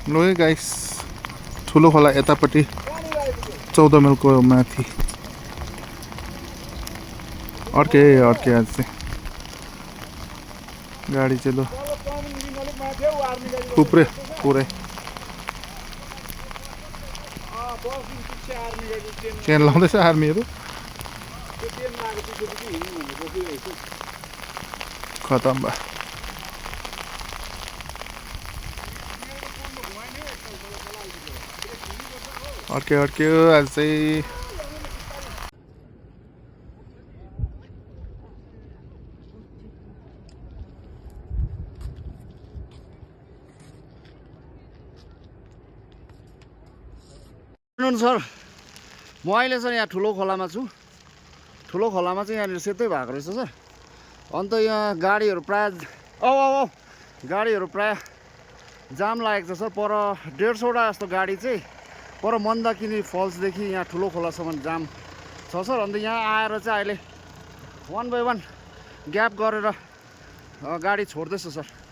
लो है गाइस ठुलो खोला यतापट्टि 14 माइलको माथि अर्के आज चाहिँ गाडी चाहिँ लो थुप्रै पुरै त्यहाँ लाउँदैछ आर्मीहरू खतम भयो अर्के आज चाहिँ सर म अहिले चाहिँ यहाँ ठुलो खोलामा छु ठुलो खोलामा चाहिँ यहाँनिर सेतै भएको रहेछ सर अन्त यहाँ गाडीहरू प्राय गाडीहरू प्राय जाम लागेको छ सर पर 150वटा जस्तो गाडी चाहिँ पर मन्दाकिनी फल्सदेखि यहाँ ठुलो खोलासम्म जाम छ सर अन्त यहाँ आएर चाहिँ अहिले 1 बाई 1 ग्याप गरेर गाडी छोड्दैछ सर